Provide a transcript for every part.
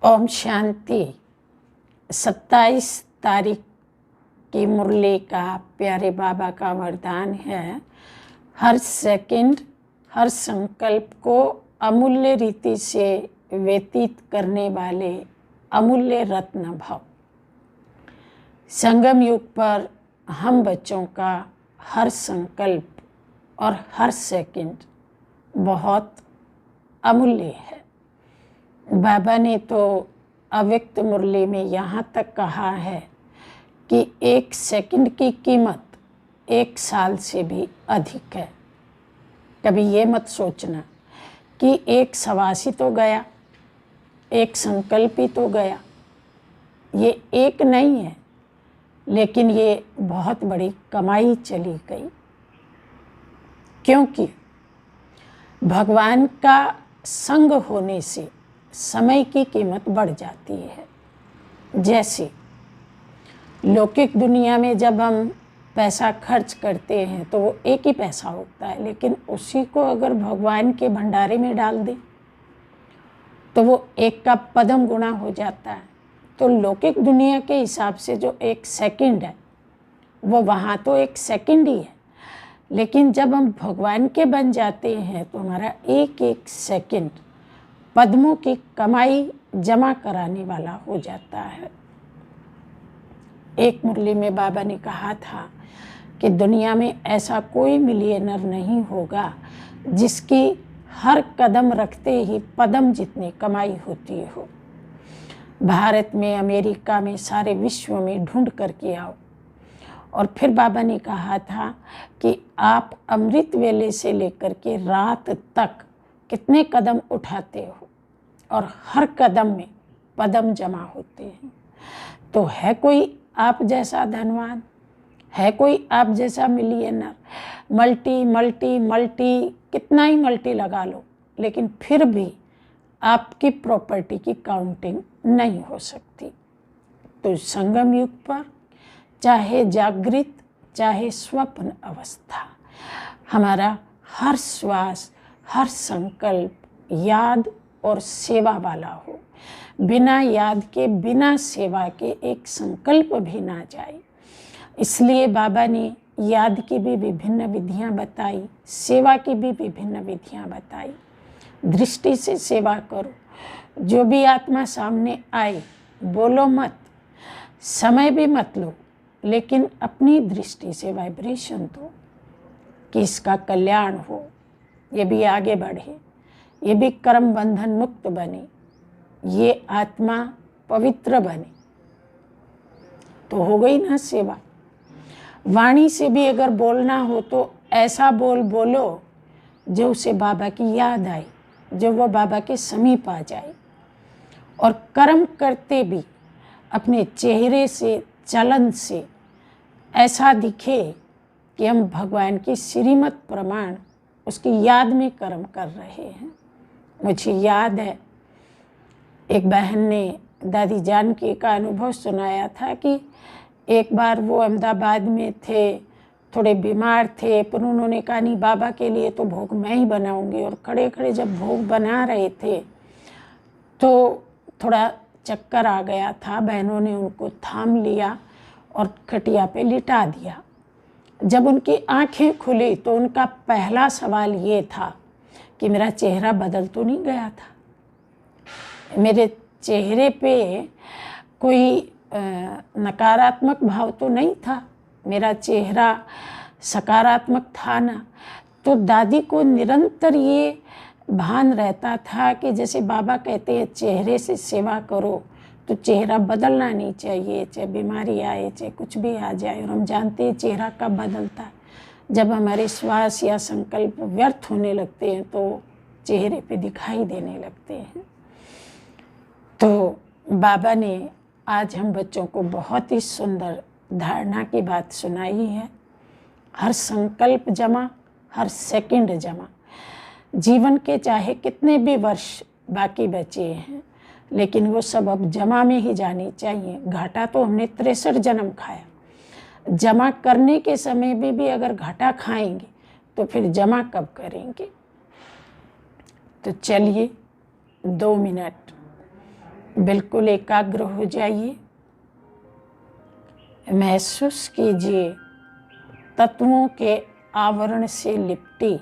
ओम शांति। 27 तारीख की मुरली का प्यारे बाबा का वरदान है, हर सेकंड हर संकल्प को अमूल्य रीति से व्यतीत करने वाले अमूल्य रत्न भव। संगम युग पर हम बच्चों का हर संकल्प और हर सेकंड बहुत अमूल्य है। बाबा ने तो अव्यक्त मुरली में यहाँ तक कहा है कि 1 सेकंड की कीमत 1 साल से भी अधिक है। कभी ये मत सोचना कि एक सवासी तो गया, एक संकल्प ही तो गया। ये एक नहीं है, लेकिन ये बहुत बड़ी कमाई चली गई, क्योंकि भगवान का संग होने से समय की कीमत बढ़ जाती है। जैसे लौकिक दुनिया में जब हम पैसा खर्च करते हैं तो वो एक ही पैसा होता है, लेकिन उसी को अगर भगवान के भंडारे में डाल दें तो वो एक का पदम गुना हो जाता है। तो लौकिक दुनिया के हिसाब से जो 1 सेकंड है वो वहाँ तो 1 सेकंड ही है, लेकिन जब हम भगवान के बन जाते हैं तो हमारा एक सेकंड पद्मों की कमाई जमा कराने वाला हो जाता है। एक मुरली में बाबा ने कहा था कि दुनिया में ऐसा कोई मिलियनर नहीं होगा जिसकी हर कदम रखते ही पदम जितनी कमाई होती हो। भारत में, अमेरिका में, सारे विश्व में ढूंढ करके आओ। और फिर बाबा ने कहा था कि आप अमृत वेले से लेकर के रात तक कितने कदम उठाते हो और हर कदम में पदम जमा होते हैं। तो है कोई आप जैसा धनवान, है कोई आप जैसा मिलियनर, मल्टी कितना ही मल्टी लगा लो, लेकिन फिर भी आपकी प्रॉपर्टी की काउंटिंग नहीं हो सकती। तो संगम युग पर चाहे जागृत चाहे स्वप्न अवस्था, हमारा हर श्वास हर संकल्प याद और सेवा वाला हो। बिना याद के, बिना सेवा के एक संकल्प भी ना जाए। इसलिए बाबा ने याद की भी विभिन्न विधियां बताई, सेवा की भी विभिन्न विधियां बताई। दृष्टि से सेवा करो, जो भी आत्मा सामने आए बोलो मत, समय भी मत लो, लेकिन अपनी दृष्टि से वाइब्रेशन दो कि इसका कल्याण हो, ये भी आगे बढ़े, ये भी कर्म बंधन मुक्त बने, ये आत्मा पवित्र बने। तो हो गई ना सेवा। वाणी से भी अगर बोलना हो तो ऐसा बोलो जो उसे बाबा की याद आए, जो वो बाबा के समीप आ जाए। और कर्म करते भी अपने चेहरे से, चलन से ऐसा दिखे कि हम भगवान की श्रीमत प्रमाण उसकी याद में कर्म कर रहे हैं। मुझे याद है एक बहन ने दादी जानकी का अनुभव सुनाया था कि एक बार वो अहमदाबाद में थे, थोड़े बीमार थे, पर उन्होंने कहा नहीं, बाबा के लिए तो भोग मैं ही बनाऊंगी। और खड़े खड़े जब भोग बना रहे थे तो थोड़ा चक्कर आ गया था। बहनों ने उनको थाम लिया और खटिया पे लिटा दिया। जब उनकी आंखें खुली तो उनका पहला सवाल ये था कि मेरा चेहरा बदल तो नहीं गया था, मेरे चेहरे पे कोई नकारात्मक भाव तो नहीं था, मेरा चेहरा सकारात्मक था ना। तो दादी को निरंतर ये भान रहता था कि जैसे बाबा कहते हैं चेहरे से सेवा करो, तो चेहरा बदलना नहीं चाहिए, चाहे बीमारी आए, चाहे कुछ भी आ जाए। और हम जानते हैं चेहरा कब बदलता है, जब हमारे श्वास या संकल्प व्यर्थ होने लगते हैं तो चेहरे पे दिखाई देने लगते हैं। तो बाबा ने आज हम बच्चों को बहुत ही सुंदर धारणा की बात सुनाई है। हर संकल्प जमा, हर सेकंड जमा। जीवन के चाहे कितने भी वर्ष बाकी बचे हैं, लेकिन वो सब अब जमा में ही जाने चाहिए। घाटा तो हमने 63 जन्म खाया, जमा करने के समय में भी अगर घाटा खाएंगे तो फिर जमा कब करेंगे। तो चलिए 2 मिनट बिल्कुल एकाग्र हो जाइए। महसूस कीजिए तत्वों के आवरण से लिपटी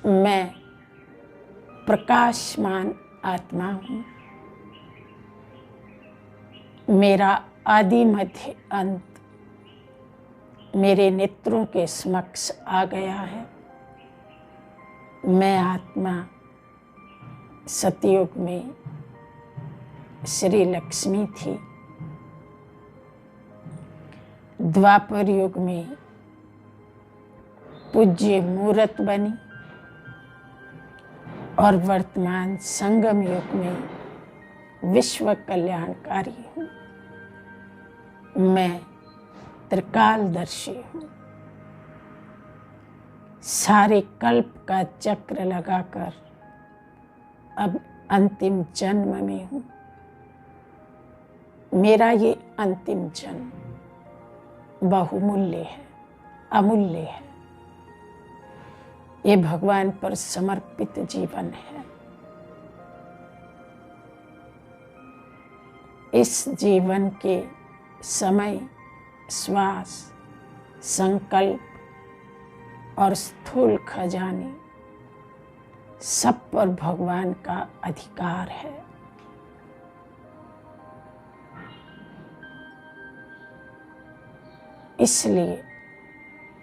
मैं प्रकाशमान आत्मा हूँ। मेरा आदि मध्य अंत मेरे नेत्रों के समक्ष आ गया है। मैं आत्मा सतयुग में श्री लक्ष्मी थी, द्वापर युग में पूज्य मूर्त बनी और वर्तमान संगम युग में विश्व कल्याणकारी हूँ। मैं त्रिकालदर्शी हूँ। सारे कल्प का चक्र लगाकर अब अंतिम जन्म में हूँ। मेरा ये अंतिम जन्म बहुमूल्य है, अमूल्य है। ये भगवान पर समर्पित जीवन है। इस जीवन के समय, श्वास, संकल्प और स्थूल खजाने सब पर भगवान का अधिकार है। इसलिए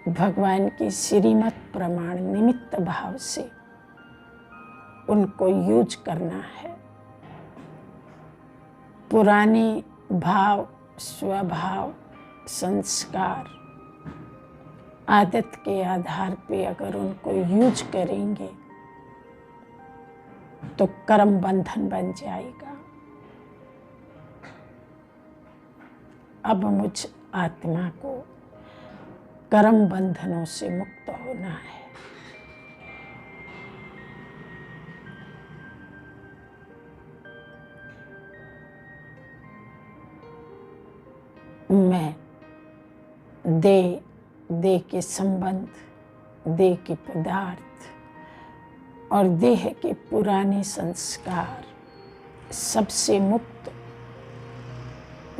भगवान की श्रीमत प्रमाण निमित्त भाव से उनको यूज करना है। पुराने भाव, स्वभाव, संस्कार, आदत के आधार पे अगर उनको यूज करेंगे तो कर्म बंधन बन जाएगा। अब मुझ आत्मा को कर्म बंधनों से मुक्त होना है। मैं देह के संबंध, देह के पदार्थ और देह के पुराने संस्कार सबसे मुक्त,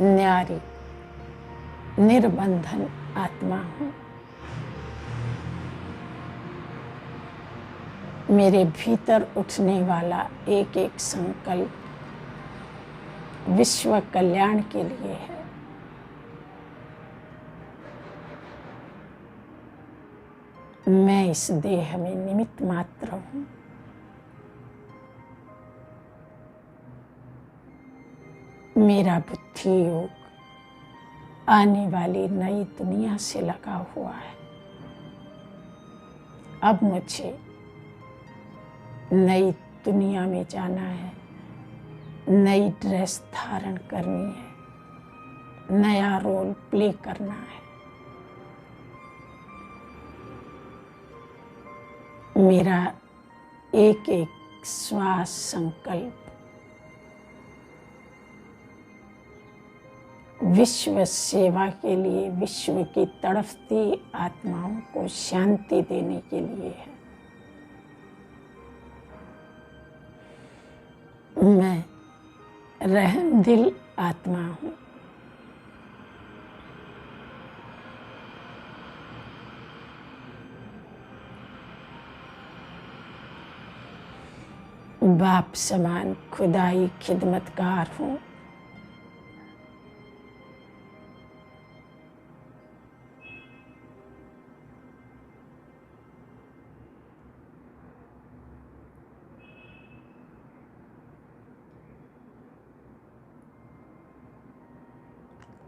न्यारी, निर्बंधन आत्मा हूँ। मेरे भीतर उठने वाला एक एक संकल्प विश्व कल्याण के लिए है। मैं इस देह में निमित्त मात्र हूँ। मेरा बुद्धि योग आने वाली नई दुनिया से लगा हुआ है। अब मुझे नई दुनिया में जाना है, नई ड्रेस धारण करनी है, नया रोल प्ले करना है। मेरा एक एक श्वास संकल्प विश्व सेवा के लिए, विश्व की तड़फती आत्माओं को शांति देने के लिए है। मैं रहमदिल आत्मा हूँ। बाप समान खुदाई खिदमतकार हूँ।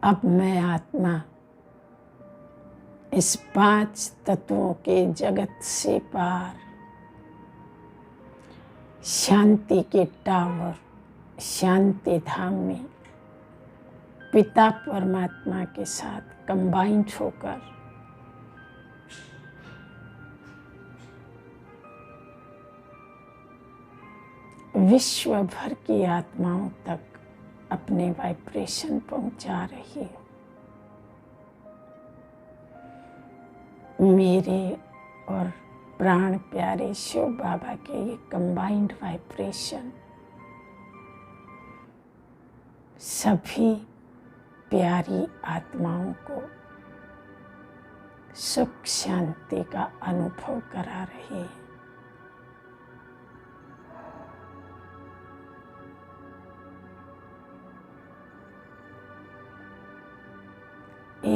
अब मैं आत्मा इस 5 तत्वों के जगत से पार शांति के टावर, शांति धाम में पिता परमात्मा के साथ कंबाइंड होकर विश्व भर की आत्माओं तक अपने वाइब्रेशन पहुंचा रही हूँ। मेरे और प्राण प्यारे शिव बाबा के ये कंबाइंड वाइब्रेशन सभी प्यारी आत्माओं को सुख शांति का अनुभव करा रही है।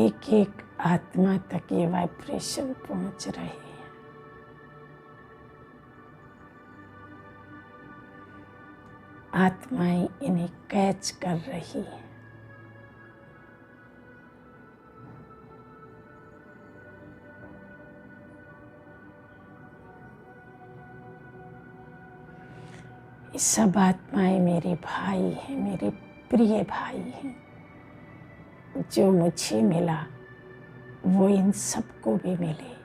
एक एक आत्मा तक ये वाइब्रेशन पहुंच रही है। आत्माएं इन्हें कैच कर रही है। ये सब आत्माएं मेरे भाई हैं, मेरे प्रिय भाई हैं। जो मुझे मिला वो इन सबको भी मिले।